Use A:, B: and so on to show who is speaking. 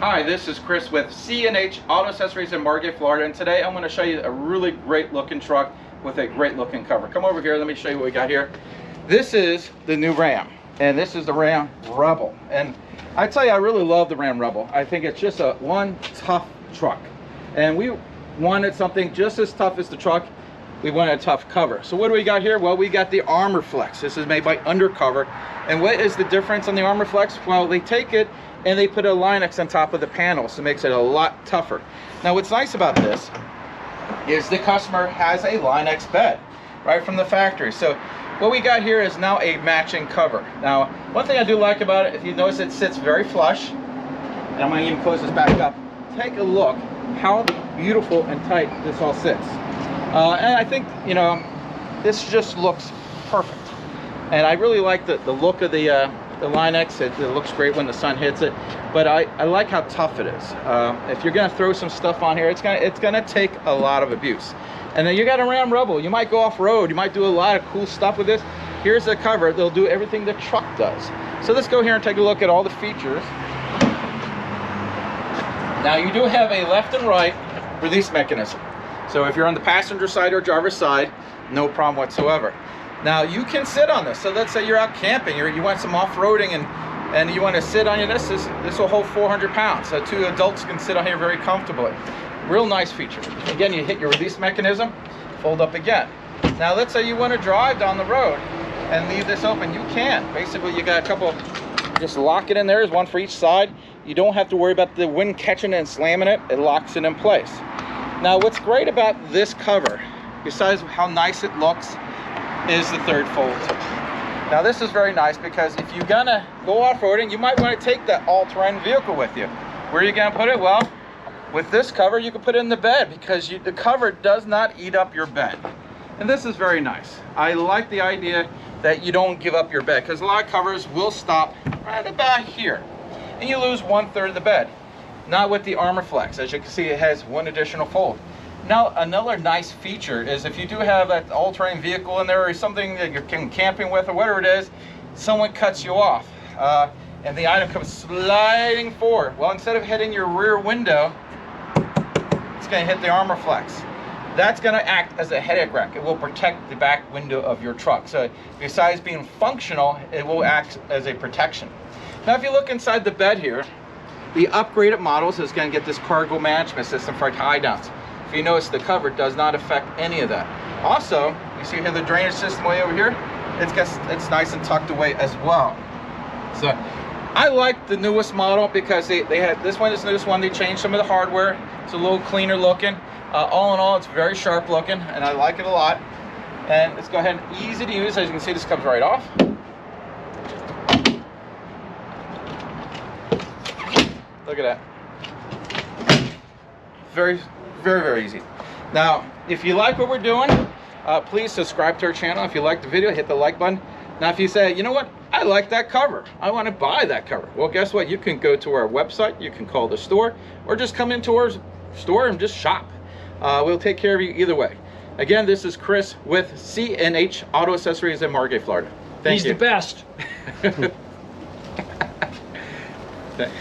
A: Hi, this is Chris with C&H Auto Accessories in Margate, Florida, and today I'm going to show you a really great looking truck with a great looking cover. Come over here, let me show you what we got here. This is the new Ram, and this is the Ram Rebel. And I tell you, I really love the Ram Rebel. I think it's just one tough truck, and we wanted something just as tough as the truck. We wanted a tough cover. So what do we got here? Well, we got the Armor Flex. This is made by Undercover. And what is the difference on the Armor Flex? Well, they take it and they put a Line-X on top of the panel, so it makes it a lot tougher. Now, what's nice about this is the customer has a Line-X bed right from the factory. So what we got here is now a matching cover. Now, one thing I do like about it, if you notice, it sits very flush. And I'm going to even close this back up. Take a look how beautiful and tight this all sits. And I think, you know, this just looks perfect. And I really like the look of the Line-X. It looks great when the sun hits it. But I like how tough it is. If you're going to throw some stuff on here, it's gonna take a lot of abuse. And then you got a Ram Rebel. You might go off-road. You might do a lot of cool stuff with this. Here's the cover. They'll do everything the truck does. So let's go here and take a look at all the features. Now, you do have a left and right release mechanism. So if you're on the passenger side or driver's side, no problem whatsoever. Now you can sit on this. So let's say you're out camping, you want some off-roading and you want to sit on your, this will hold 400 pounds. So two adults can sit on here very comfortably. Real nice feature. Again, you hit your release mechanism, fold up again. Now let's say you want to drive down the road and leave this open, you can. Basically you got a couple, just lock it in there, there's one for each side. You don't have to worry about the wind catching it and slamming it, it locks it in place. Now what's great about this cover, besides how nice it looks, is the third fold. Now this is very nice because if you're gonna go off-roading, you might want to take that all-terrain vehicle with you. Where are you gonna put it? Well, with this cover you can put it in the bed because the cover does not eat up your bed. And this is very nice. I like the idea that you don't give up your bed because a lot of covers will stop right about here and you lose 1/3 of the bed. Not with the Armor Flex. As you can see, it has one additional fold. Now, another nice feature is if you do have that all-terrain vehicle in there or something that you're camping with or whatever it is, someone cuts you off and the item comes sliding forward. Well, instead of hitting your rear window, it's going to hit the Armor Flex. That's going to act as a headache rack. It will protect the back window of your truck. So besides being functional, it will act as a protection. Now, if you look inside the bed here, the upgraded models is going to get this cargo management system for tie downs. If you notice, the cover does not affect any of that. Also, you see here the drainage system way over here, it's nice and tucked away as well. So I like the newest model because they had this one is the newest one. They changed some of the hardware. It's a little cleaner looking. All in all, it's very sharp looking and I like it a lot. And let's go ahead and easy to use. As you can see, this comes right off. Look at that. Very, very, very easy. Now, if you like what we're doing, please subscribe to our channel. If you like the video, hit the like button. Now, if you say, you know what, I like that cover, I want to buy that cover. Well, guess what? You can go to our website, you can call the store, or just come into our store and just shop. We'll take care of you either way. Again, this is Chris with C&H Auto Accessories in Margate, Florida. Thank you.
B: He's the best.
A: Thanks.